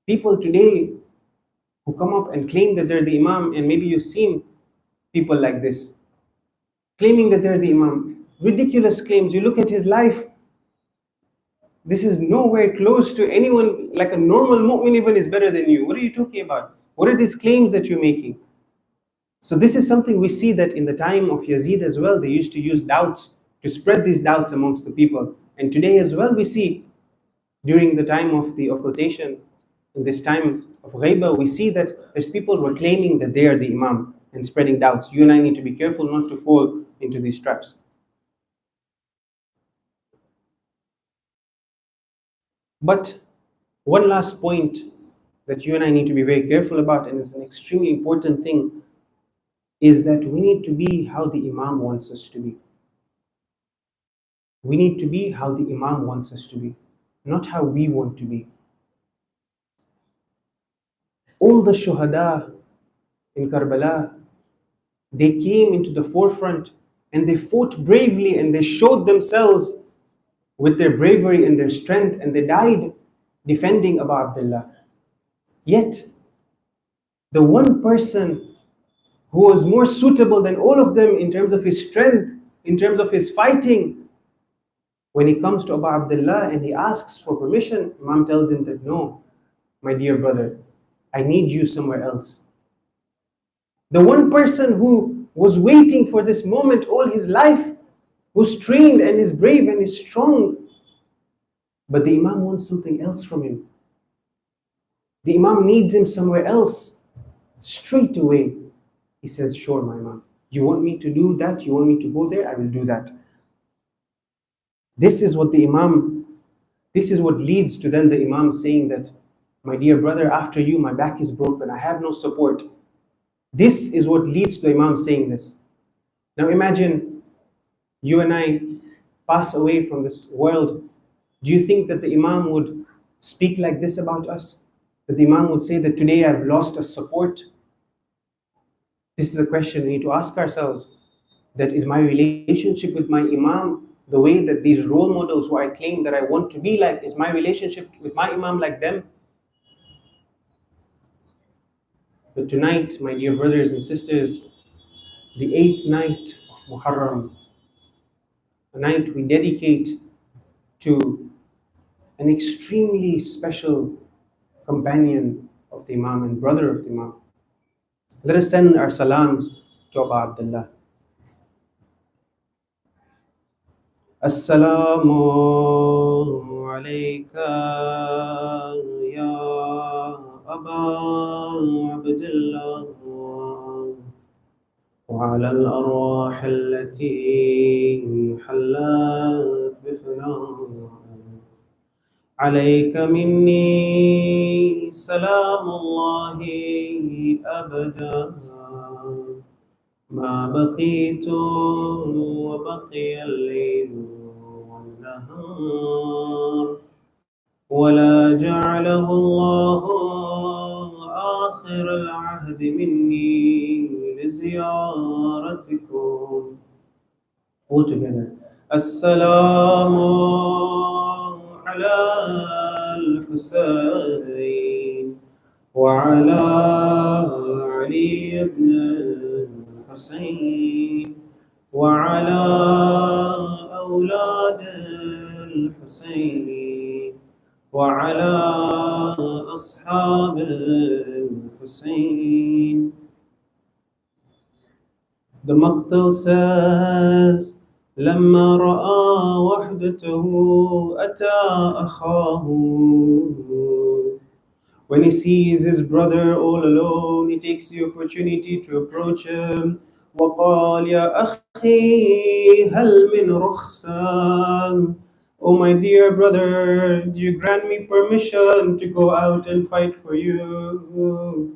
people today who come up and claim that they're the Imam, and maybe you've seen people like this, claiming that they're the Imam. Ridiculous claims. You look at his life, this is nowhere close to anyone, like a normal mu'min even is better than you. What are you talking about? What are these claims that you're making? So this is something we see that in the time of Yazid as well, they used to use doubts to spread these doubts amongst the people. And today as well, we see during the time of the occultation, in this time of ghaiba, we see that there's people who are claiming that they are the Imam and spreading doubts. You and I need to be careful not to fall into these traps. But one last point that you and I need to be very careful about, and it's an extremely important thing, is that we need to be how the Imam wants us to be. We need to be how the Imam wants us to be, not how we want to be. All the shuhada in Kabalah, they came into the forefront and they fought bravely and they showed themselves with their bravery and their strength, and they died defending Abu Abdullah. Yet, the one person who was more suitable than all of them in terms of his strength, in terms of his fighting, when he comes to Abu Abdullah and he asks for permission, Imam tells him that, no, my dear brother, I need you somewhere else. The one person who was waiting for this moment all his life, who's trained and is brave and is strong, but the Imam wants something else from him. The Imam needs him somewhere else. Straight away, he says, sure, my Imam, You want me to do that? You want me to go there? I will do that. This is what the Imam, this is what leads to then the Imam saying that, my dear brother, after you, my back is broken. I have no support. This is what leads to the Imam saying this. Now imagine you and I pass away from this world. Do you think that the Imam would speak like this about us? That the Imam would say that today I've lost a support? This is a question we need to ask ourselves. That is my relationship with my Imam the way that these role models who I claim that I want to be like, is my relationship with my Imam like them? But tonight, my dear brothers and sisters, the 8th night of Muharram, a night we dedicate to an extremely special companion of the Imam and brother of the Imam. Let us send our salams to Abu Abdullah. Assalamu alayka ya Aba Abdullah وعلى الأرواح التي حلت بفنائك عليك مني سلام الله أبدا ما بقيت وبقي الليل والنهار ولا جعله الله آخر العهد مني لزيارتكم. All together. السلام على الحسين وعلى علي بن الحسين وعلى أولاد الحسين وعلى أصحاب الحسين. The Maqtal says, لما رأى وحدته أتى أخاه. When he sees his brother all alone, he takes the opportunity to approach him. وقال يا أخي هل من رخصة. Oh my dear brother, do you grant me permission to go out and fight for you?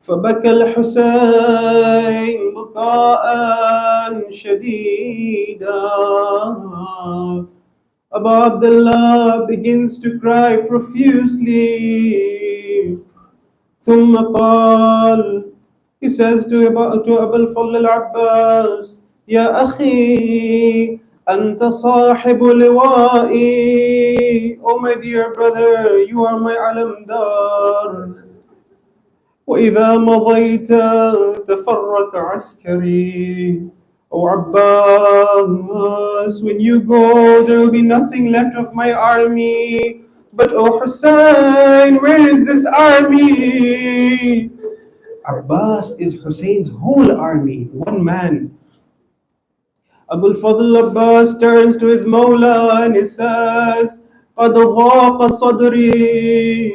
فبكى الحسين بكاء شديدا. Abu Abdullah begins to cry profusely. ثم قال, he says to Abu al-Fadl al-Abbas, يا أخي أنت صاحب لوائي. Oh my dear brother, you are my alamdar. وإذا مضيت تفرق عسكري. O Abbas, when you go, there will be nothing left of my army. But O Hussein, where is this army? Abbas is Hussein's whole army, one man. Abu al-Fadl Abbas turns to his Mawla and he says, قَدْ ضَاقَ صَدْرِي.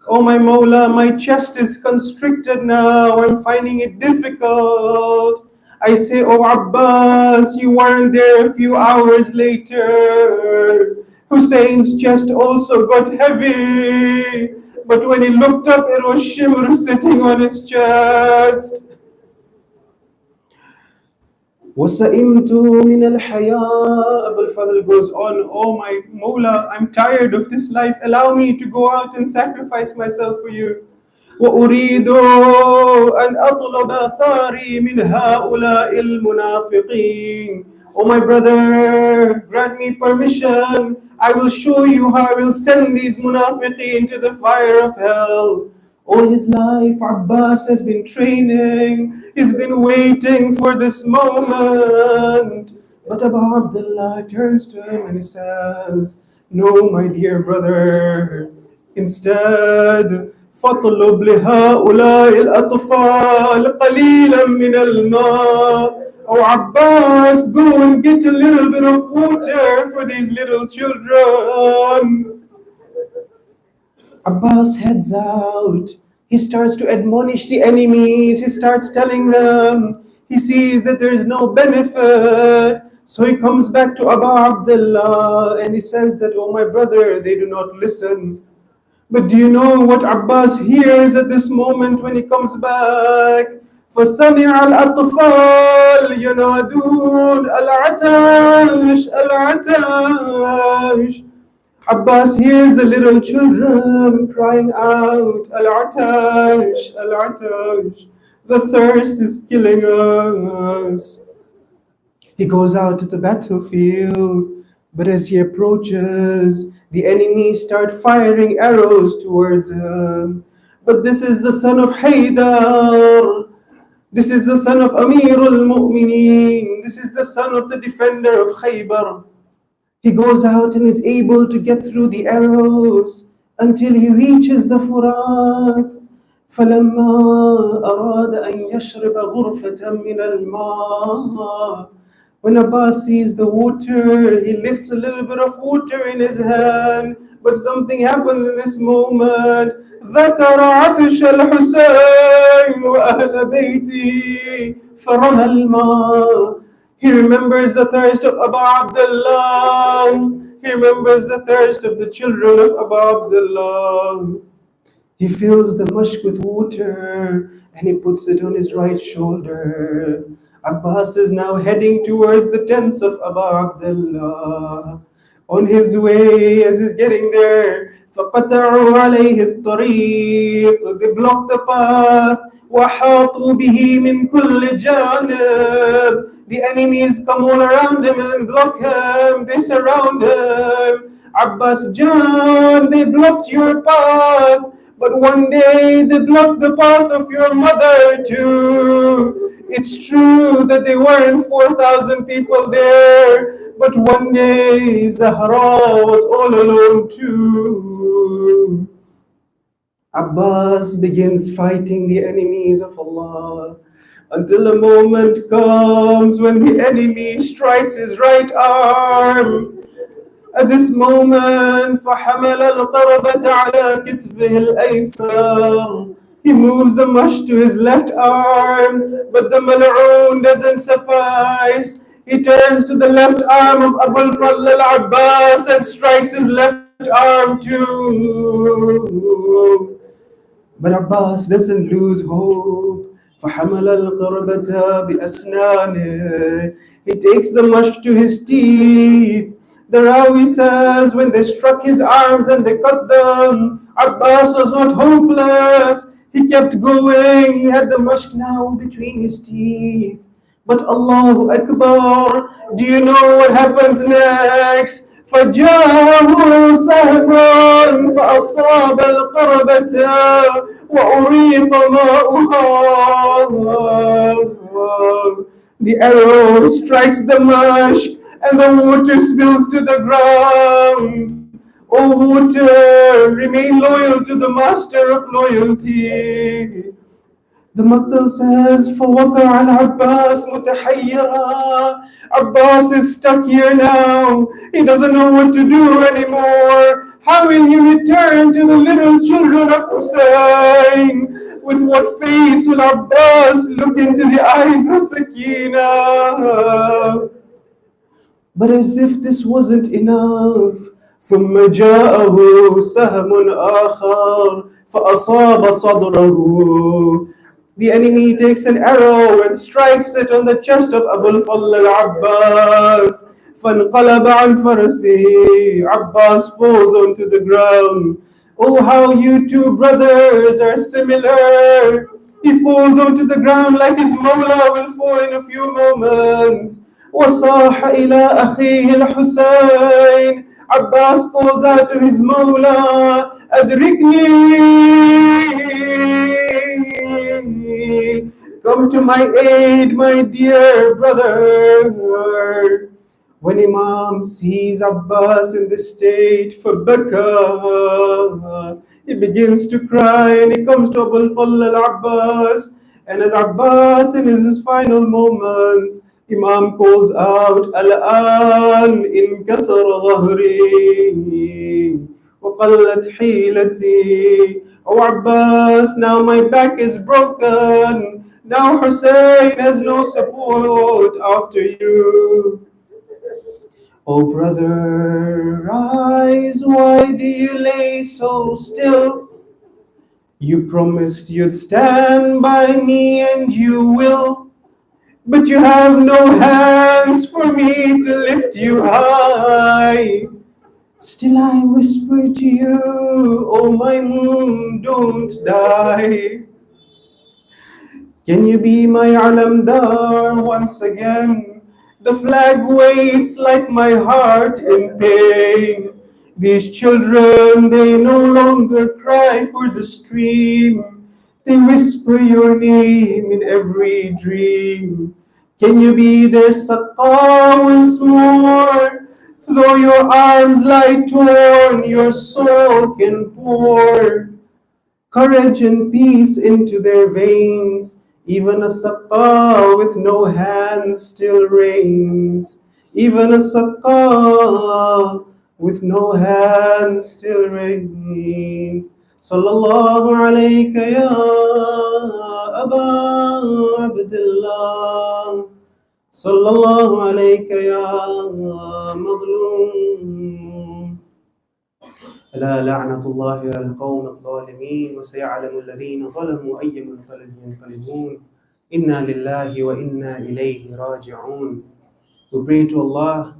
Oh my Mawla, my chest is constricted now, I'm finding it difficult. I say, oh Abbas, you weren't there a few hours later. Hussein's chest also got heavy, but when he looked up, it was Shimr sitting on his chest. وَسَئِمْتُ مِنَ الْحَيَاءِ. Abu al-Fadl goes on, oh my Mawla, I'm tired of this life. Allow me to go out and sacrifice myself for you. وأريد أن أطلب ثاري من هؤلاء المنافقين. Oh my brother, grant me permission. I will show you how I will send these munafiqeen to the fire of hell. All his life, Abbas has been training. He's been waiting for this moment. But Abu Abdullah turns to him and he says, no, my dear brother. Instead, فَاطْلُبْ لِهَؤُلَاءِ الْأَطْفَالِ قَلِيلًا مِنَ الْمَاءِ. Oh Abbas, go and get a little bit of water for these little children. Abbas heads out. He starts to admonish the enemies. He starts telling them. He sees that there is no benefit. So he comes back to Abu Abdullah and he says that, oh my brother, they do not listen. But do you know what Abbas hears at this moment when he comes back? فسمع الأطفال ينادون العتاش العتاش. Abbas hears the little children crying out, Al-Atash, Al-Atash, the thirst is killing us. He goes out to the battlefield, but as he approaches, the enemies start firing arrows towards him. But this is the son of Haydar. This is the son of Amir al-Mu'mineen. This is the son of the defender of Khaybar. He goes out and is able to get through the arrows until he reaches the Furat. فَلَمَّا أَرَادَ أَن يَشْرِبَ غُرْفَةً مِنَ الْمَاءِ. When Abbas sees the water, he lifts a little bit of water in his hand, but something happens in this moment. ذكر عطش الحسين وأهل بيته فرمى الماء. He remembers the thirst of Abu Abdullah. He remembers the thirst of the children of Abu Abdullah. He fills the mushk with water and he puts it on his right shoulder. Abbas is now heading towards the tents of Abu Abdullah. On his way, as he's getting there, فَقَطَعُوا عَلَيْهِ الطَّرِيقِ. They block the path. وَحَاطُوا بِهِ مِنْ كُلِّ جَانِبٍ. The enemies come all around him and block him. They surround him. Abbas Jan, they blocked your path. But one day they blocked the path of your mother too. It's true that there weren't 4,000 people there, but one day Zahra was all alone too. Abbas begins fighting the enemies of Allah until a moment comes when the enemy strikes his right arm. At this moment, فَحَمَلَ الْقَرَبَةَ عَلَى كِتْفِهِ الْأَيْسَرِ. He moves the mush to his left arm, but the mal'oon doesn't suffice. He turns to the left arm of Abu al-Fadl al-Abbas and strikes his left arm too. But Abbas doesn't lose hope. فَحَمَلَ الْقَرَبَةَ بِأَسْنَانِهِ. He takes the mush to his teeth. The Rawi says when they struck his arms and they cut them, Abbas was not hopeless. He kept going. He had the mushk now between his teeth. But Allahu Akbar, do you know what happens next? فجاءه سهم فأصاب القربة وأريق ماؤها. The arrow strikes the mushk and the water spills to the ground. O water, remain loyal to the master of loyalty. The Maktal says, فَوَقَعَ الْعَبَّاسِ مُتَحَيِّرًا. Abbas is stuck here now. He doesn't know what to do anymore. How will he return to the little children of Hussein? With what face will Abbas look into the eyes of Sakina? But as if this wasn't enough, ثم جاءه سهم آخر فأصاب صدره. The enemy takes an arrow and strikes it on the chest of Abu al-Fadl al-Abbas. فانقلب عن فرسه. Abbas falls onto the ground. Oh, how you two brothers are similar. He falls onto the ground like his Mawla will fall in a few moments. وصاح إلى أخيه الحسين. Abbas calls out to his Mawla, أدركني. Come to my aid, my dear brother. When Imam sees Abbas in this state, فَبَكَى. He begins to cry and he comes to Abu al-Fadl al-Abbas. And as Abbas in his final moments, Imam calls out, Al-an inkasara dhahri وقلت حيلتي. Oh Abbas, now my back is broken. Now Hussein has no support after you. Oh brother, rise, why do you lay so still? You promised you'd stand by me and you will, but you have no hands for me to lift you high. Still I whisper to you, oh my moon, don't die. Can you be my alamdar once again? The flag waits like my heart in pain. These children, they no longer cry for the stream. They whisper your name in every dream. Can you be their saqa once more? Though your arms lie torn, your soul can pour courage and peace into their veins. Even a saqa with no hands still reigns. Even a saqa with no hands still reigns. Sallallahu alayka ya Aba Abdullah. Sallallahu alayka ya Madlum. ألا لعنة الله على القوم الظالمين وسيعلم الذين ظلموا أي منقلب ينقلبون إنا لله وإنا إليه راجعون. We pray to Allah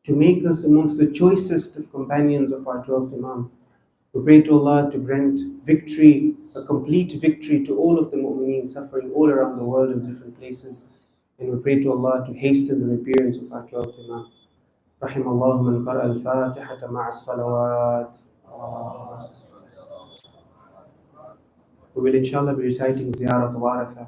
to make us amongst the choicest of companions of our 12th Imam. We pray to Allah to grant victory, a complete victory to all of the mu'mineen suffering all around the world in different places. And we pray to Allah to hasten the appearance of our 12th Imam. رحم الله من قرأ الفاتحة مع الصلوات. We will inshallah be reciting Ziyarat Waratha.